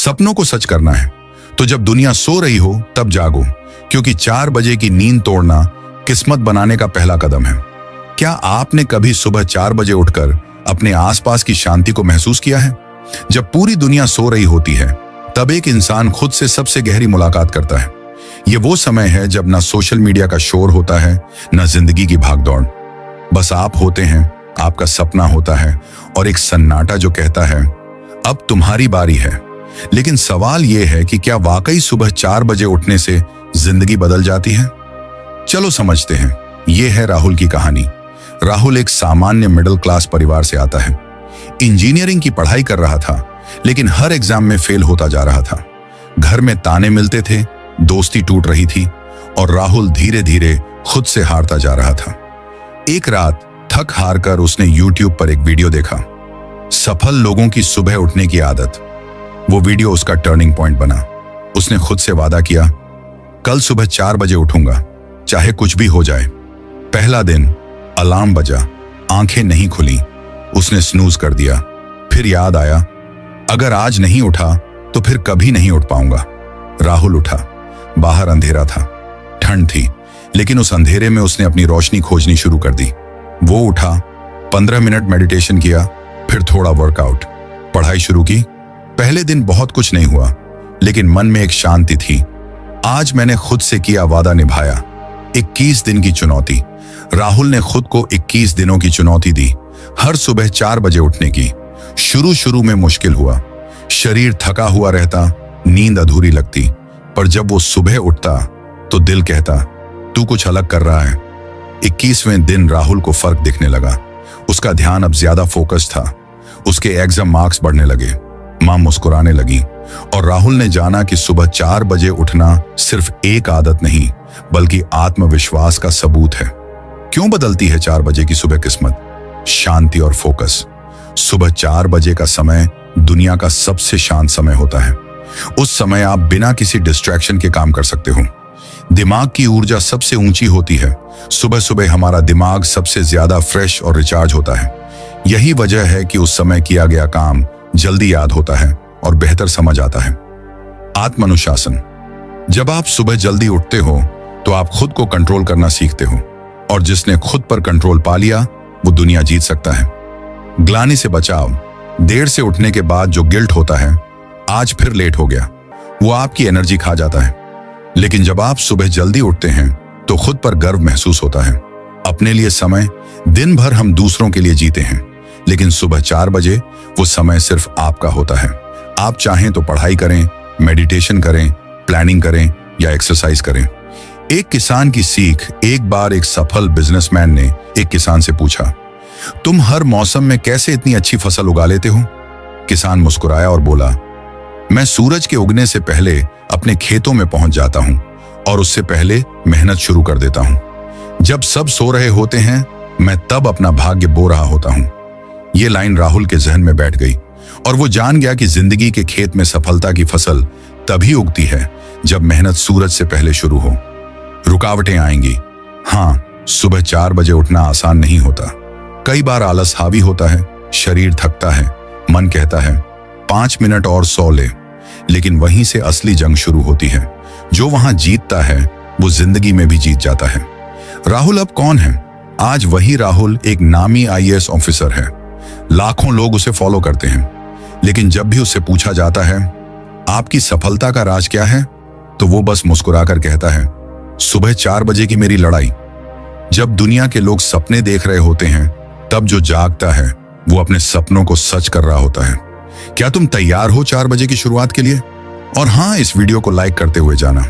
सपनों को सच करना है तो जब दुनिया सो रही हो तब जागो, क्योंकि 4 बजे की नींद तोड़ना किस्मत बनाने का पहला कदम है। क्या आपने कभी सुबह 4 बजे उठकर अपने आसपास की शांति को महसूस किया है? जब पूरी दुनिया सो रही होती है तब एक इंसान खुद से सबसे गहरी मुलाकात करता है। ये वो समय है जब ना सोशल मीडिया का शोर होता है, ना जिंदगी की भागदौड़। बस आप होते हैं, आपका सपना होता है और एक सन्नाटा जो कहता है अब तुम्हारी बारी है। लेकिन सवाल यह है कि क्या वाकई सुबह 4 बजे उठने से जिंदगी बदल जाती है? चलो समझते हैं। यह है राहुल की कहानी। राहुल एक सामान्य मिडिल क्लास परिवार से आता है। इंजीनियरिंग की पढ़ाई कर रहा था, लेकिन हर एग्जाम में फेल होता जा रहा था। घर में ताने मिलते थे, दोस्ती टूट रही थी और राहुल धीरे धीरे खुद से हारता जा रहा था। एक रात थक हार कर उसने YouTube पर एक वीडियो देखा, सफल लोगों की सुबह उठने की आदत। वो वीडियो उसका टर्निंग पॉइंट बना। उसने खुद से वादा किया, कल सुबह 4 बजे उठूंगा, चाहे कुछ भी हो जाए। पहला दिन अलार्म बजा, आंखें नहीं खुली। उसने स्नूज कर दिया। फिर याद आया, अगर आज नहीं उठा तो फिर कभी नहीं उठ पाऊंगा। राहुल उठा। बाहर अंधेरा था, ठंड थी, लेकिन उस अंधेरे में उसने अपनी रोशनी खोजनी शुरू कर दी। वो उठा, 15 मिनट मेडिटेशन किया, फिर थोड़ा वर्कआउट, पढ़ाई शुरू की। पहले दिन बहुत कुछ नहीं हुआ, लेकिन मन में एक शांति थी। आज मैंने खुद से किया वादा निभाया। 21 दिन की चुनौती। राहुल ने खुद को 21 दिनों की चुनौती दी, हर सुबह 4 बजे उठने की। शुरू में मुश्किल हुआ, शरीर थका हुआ रहता, नींद अधूरी लगती, पर जब वो सुबह उठता तो दिल कहता तू कुछ अलग कर रहा है। 21वें दिन राहुल को फर्क दिखने लगा। उसका ध्यान अब ज्यादा फोकस था। उसके एग्जाम मार्क्स बढ़ने लगे, मां मुस्कुराने लगी और राहुल ने जाना कि सुबह 4 बजे उठना सिर्फ एक आदत नहीं, बल्कि आत्मविश्वास का सबूत है। क्यों बदलती है 4 बजे की सुबह किस्मत? शांति और फोकस। सुबह 4 बजे का समय दुनिया का सबसे शांत समय होता है। उस समय आप बिना किसी डिस्ट्रैक्शन के काम कर सकते हो। दिमाग की ऊर्जा सबसे ऊंची होती है। सुबह सुबह हमारा दिमाग सबसे ज्यादा फ्रेश और रिचार्ज होता है। यही वजह है कि उस समय किया गया काम जल्दी याद होता है और बेहतर समझ आता है। आत्मानुशासन। जब आप सुबह जल्दी उठते हो तो आप खुद को कंट्रोल करना सीखते हो, और जिसने खुद पर कंट्रोल पा लिया वो दुनिया जीत सकता है। ग्लानि से बचाव। देर से उठने के बाद जो गिल्ट होता है, आज फिर लेट हो गया, वो आपकी एनर्जी खा जाता है। लेकिन जब आप सुबह जल्दी उठते हैं तो खुद पर गर्व महसूस होता है। अपने लिए समय। दिन भर हम दूसरों के लिए जीते हैं, लेकिन सुबह 4 बजे वो समय सिर्फ आपका होता है। आप चाहें तो पढ़ाई करें, मेडिटेशन करें, प्लानिंग करें या एक्सरसाइज करें। एक किसान की सीख। एक बार एक सफल बिजनेसमैन ने एक किसान से पूछा, तुम हर मौसम में कैसे इतनी अच्छी फसल उगा लेते हो? किसान मुस्कुराया और बोला, मैं सूरज के उगने से पहले अपने खेतों में पहुंच जाता हूं और उससे पहले मेहनत शुरू कर देता हूं। जब सब सो रहे होते हैं मैं तब अपना भाग्य बो रहा होता हूं। ये लाइन राहुल के जहन में बैठ गई और वो जान गया कि जिंदगी के खेत में सफलता की फसल तभी उगती है जब मेहनत सूरज से पहले शुरू हो। रुकावटें आएंगी। हाँ, सुबह 4 बजे उठना आसान नहीं होता। कई बार आलस हावी होता है, शरीर थकता है, मन कहता है 5 मिनट और सो ले। लेकिन वहीं से असली जंग शुरू होती है। जो वहां जीतता है वो जिंदगी में भी जीत जाता है। राहुल अब कौन है? आज वही राहुल एक नामी IAS ऑफिसर है। लाखों लोग उसे फॉलो करते हैं, लेकिन जब भी उससे पूछा जाता है आपकी सफलता का राज क्या है, तो वो बस मुस्कुराकर कहता है सुबह 4 बजे की मेरी लड़ाई। जब दुनिया के लोग सपने देख रहे होते हैं तब जो जागता है वो अपने सपनों को सच कर रहा होता है। क्या तुम तैयार हो 4 बजे की शुरुआत के लिए? और हाँ, इस वीडियो को लाइक करते हुए जाना।